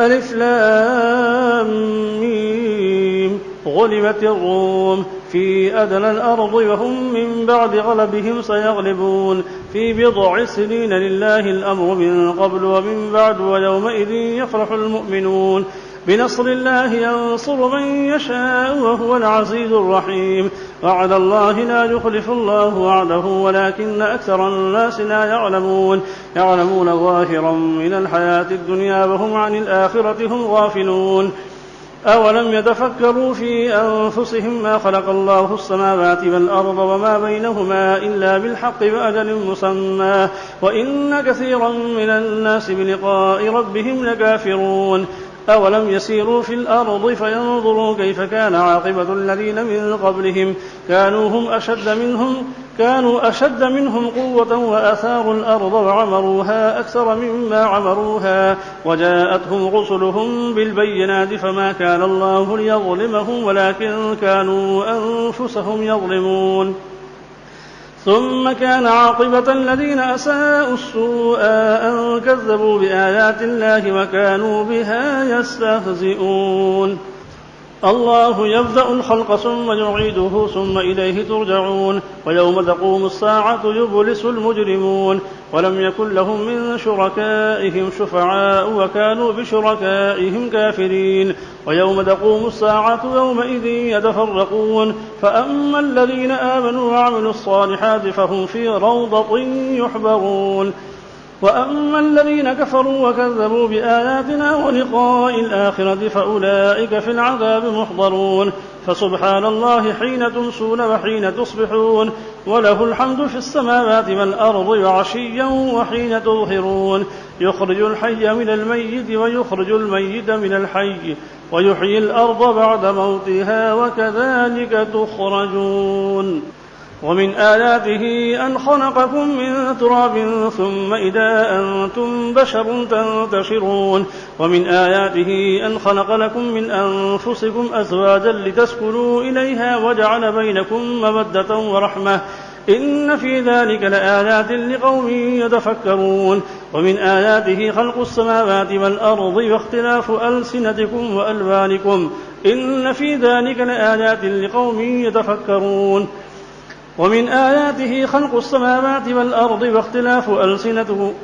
ألف لام ميم. غلبت الروم في أدنى الأرض وهم من بعد غلبهم سيغلبون في بضع سنين لله الأمر من قبل ومن بعد ويومئذ يفرح المؤمنون بنصر الله ينصر من يشاء وهو العزيز الرحيم وعد الله لا يخلف الله وعده ولكن أكثر الناس لا يعلمون ظاهرا من الحياة الدنيا وهم عن الآخرة هم غافلون أولم يتفكروا في أنفسهم ما خلق الله السماوات والأرض وما بينهما إلا بالحق وأجل مسمى وإن كثيرا من الناس بلقاء ربهم لكافرون أولم يسيروا في الأرض فينظروا كيف كان عاقبة الذين من قبلهم كانوا أشد منهم قوة وأثاروا الأرض وعمروها أكثر مما عمروها وجاءتهم رسلهم بالبينات فما كان الله ليظلمهم ولكن كانوا أنفسهم يظلمون ثم كان عاقبة الذين أساءوا السوء أن كذبوا بآيات الله وكانوا بها يستهزئون الله يبدأ الخلق ثم يعيده ثم إليه ترجعون ويوم تقوم الساعة يبلس المجرمون ولم يكن لهم من شركائهم شفعاء وكانوا بشركائهم كافرين ويوم تقوم الساعة يومئذ يتفرقون فأما الذين آمنوا وعملوا الصالحات فهم في روضة يحبرون وأما الذين كفروا وكذبوا بآياتنا ولقاء الآخرة فأولئك في العذاب محضرون فسبحان الله حين تمسون وحين تصبحون وله الحمد في السماوات والأرض وعشيا وحين تظهرون يخرج الحي من الميت ويخرج الميت من الحي ويحيي الأرض بعد موتها وكذلك تخرجون ومن آياته أن خلقكم من تراب ثم إذا أنتم بشر تنتشرون ومن آياته أن خلق لكم من أنفسكم أزواجا لتسكنوا إليها وجعل بينكم مودة ورحمة إن في ذلك لآيات لقوم يتفكرون ومن آياته خلق السماوات والأرض واختلاف ألسنتكم وألوانكم إن في ذلك لآيات لقوم يتفكرون ومن آياته خلق السماوات والأرض واختلاف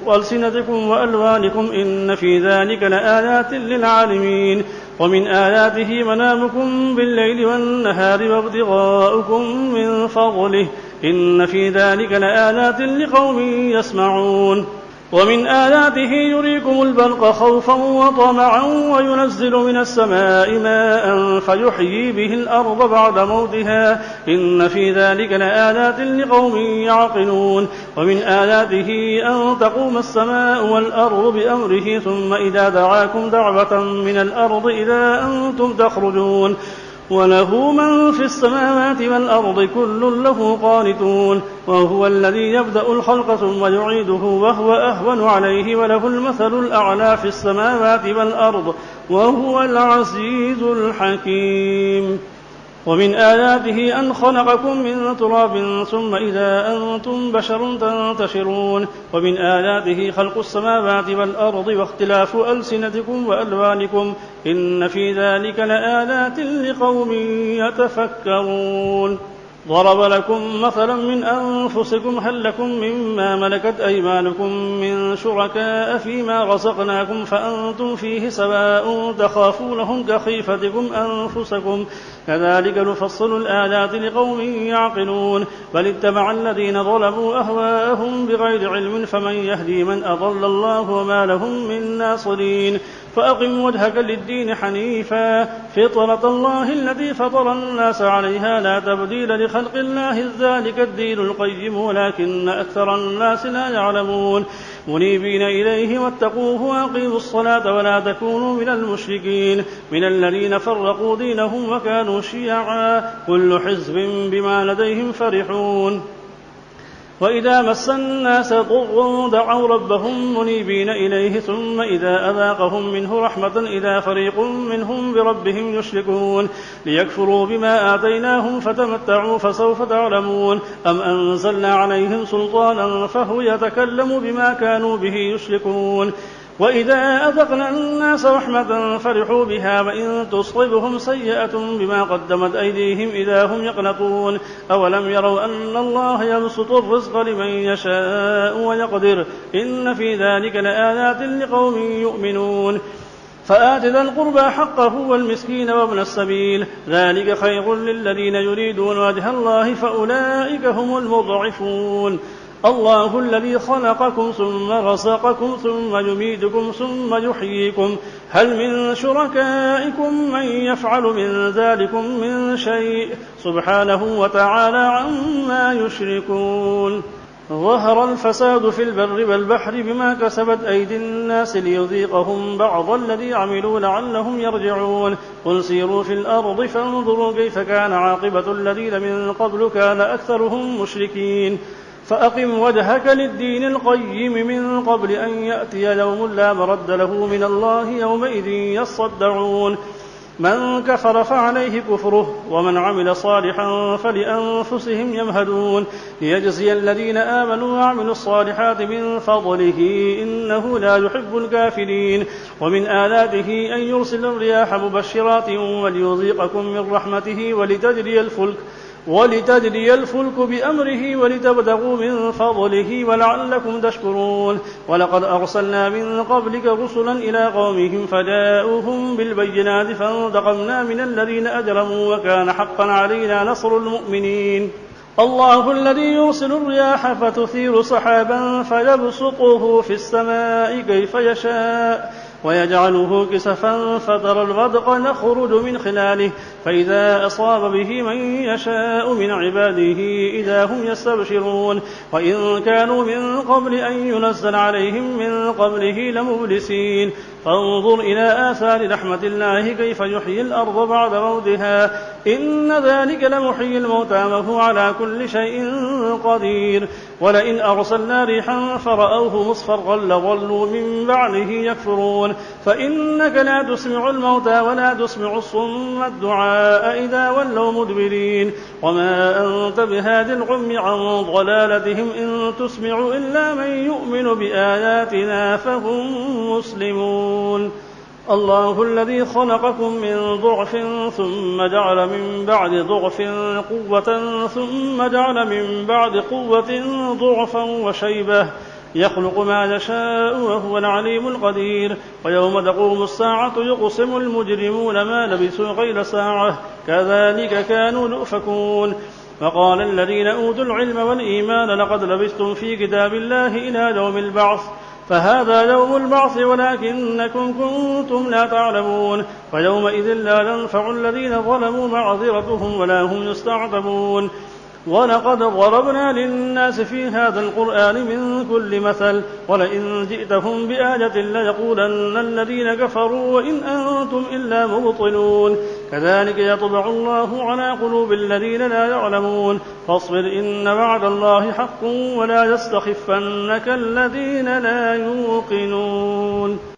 ألسنتكم وألوانكم إن في ذلك لآيات للعالمين ومن آياته منامكم بالليل والنهار وابتغاؤكم من فضله إن في ذلك لآيات لقوم يسمعون ومن آياته يريكم البرق خوفا وطمعا وينزل من السماء ماء فيحيي به الأرض بعد موتها إن في ذلك لآيات لقوم يعقلون ومن آياته أن تقوم السماء والأرض بأمره ثم إذا دعاكم دعوة من الأرض إذا أنتم تخرجون وله من في السماوات والأرض كل له قانتون وهو الذي يبدأ الخلق ثم يعيده وهو أهون عليه وله المثل الأعلى في السماوات والأرض وهو العزيز الحكيم ومن آياته أن خلقكم من تراب ثم إذا أنتم بشر تنتشرون ومن آياته خلق السماوات والأرض واختلاف ألسنتكم وألوانكم إن في ذلك لآيات لقوم يتفكرون ضرب لكم مثلا من أنفسكم هل لكم مما ملكت أيمانكم من شركاء فيما رزقناكم فأنتم فيه سواء تخافونهم كخيفتكم أنفسكم كذلك نفصل الآيات لقوم يعقلون بل اتبع الذين ظلموا أهواءهم بغير علم فمن يهدي من أضل الله وما لهم من ناصرين فأقم وجهك للدين حنيفا فطرة الله التي فطر الناس عليها لا تبديل لخلق الله ذلك الدين القيم ولكن أكثر الناس لا يعلمون منيبين إليه واتقوه وأقيموا الصلاة ولا تكونوا من المشركين من الذين فرقوا دينهم وكانوا شيعا كل حزب بما لديهم فرحون وإذا مس الناس ضر دعوا ربهم منيبين إليه ثم إذا أذاقهم منه رحمة إذا فريق منهم بربهم يشركون ليكفروا بما آتيناهم فتمتعوا فسوف تعلمون أم أنزلنا عليهم سلطانا فهو يتكلم بما كانوا به يشركون وإذا أذقنا الناس رحمة فرحوا بها وإن تصطبهم سيئة بما قدمت أيديهم إذا هم يقنطون أولم يروا أن الله يبسط الرزق لمن يشاء ويقدر إن في ذلك لآيات لقوم يؤمنون فآت ذا القربى حقه والمسكين وابن السبيل ذلك خير للذين يريدون وجه الله فأولئك هم المضعفون الله الذي خلقكم ثم رزقكم ثم يميتكم ثم يحييكم هل من شركائكم من يفعل من ذلكم من شيء سبحانه وتعالى عما يشركون ظهر الفساد في البر والبحر بما كسبت أيدي الناس ليذيقهم بعض الذي عملوا لعلهم يرجعون قل سيروا في الأرض فانظروا كيف كان عاقبة الذين من قبل كان أكثرهم مشركين فأقم وجهك للدين القيم من قبل أن يأتي يوم لا مرد له من الله يومئذ يصدعون من كفر فعليه كفره ومن عمل صالحا فلأنفسهم يمهدون ليجزي الذين آمنوا وعملوا الصالحات من فضله إنه لا يحب الكافرين ومن آلاته أن يرسل الرياح مبشرات وليذيقكم من رحمته ولتجري الفلك بأمره ولتبتغوا من فضله ولعلكم تشكرون ولقد أرسلنا من قبلك رسلا إلى قومهم فجاءوهم بالبينات فانتقمنا من الذين أجرموا وكان حقا علينا نصر المؤمنين الله الذي يرسل الرياح فتثير سحابا فيبسطه في السماء كيف يشاء ويجعله كسفا فترى الودق يخرج من خلاله فإذا أصاب به من يشاء من عباده إذا هم يستبشرون وإن كانوا من قبل أن ينزل عليهم من قبله لمبلسين فانظر إلى آثار رحمة الله كيف يحيي الأرض بعد موتها إن ذلك لمحيي الموتى وهو على كل شيء قدير ولئن أرسلنا ريحا فرأوه مصفرا لظلوا من بعده يكفرون فإنك لا تسمع الموتى ولا تسمع الصم الدعاء إذا ولوا مدبرين وما أنت بهاد العمي عن ضلالتهم إن تسمع إلا من يؤمن بآياتنا فهم مسلمون الله الذي خلقكم من ضعف ثم جعل من بعد ضعف قوة ثم جعل من بعد قوة ضعفا وشيبة يخلق ما يشاء وهو العليم القدير ويوم تقوم الساعة يقسم المجرمون ما لبثوا غير ساعة كذلك كانوا يؤفكون وقال الذين أوتوا العلم والإيمان لقد لبثتم في كتاب الله إلى يوم البعث فهذا يوم البعث ولكنكم كنتم لا تعلمون فيومئذ لا ينفع الذين ظلموا معذرتهم ولا هم يستعتبون ولقد ضربنا للناس في هذا القرآن من كل مثل ولئن جئتهم بآية ليقولن الذين كفروا وإن أنتم إلا مبطلون كذلك يطبع الله على قلوب الذين لا يعلمون فاصبر إن وعد الله حق ولا يستخفنك الذين لا يوقنون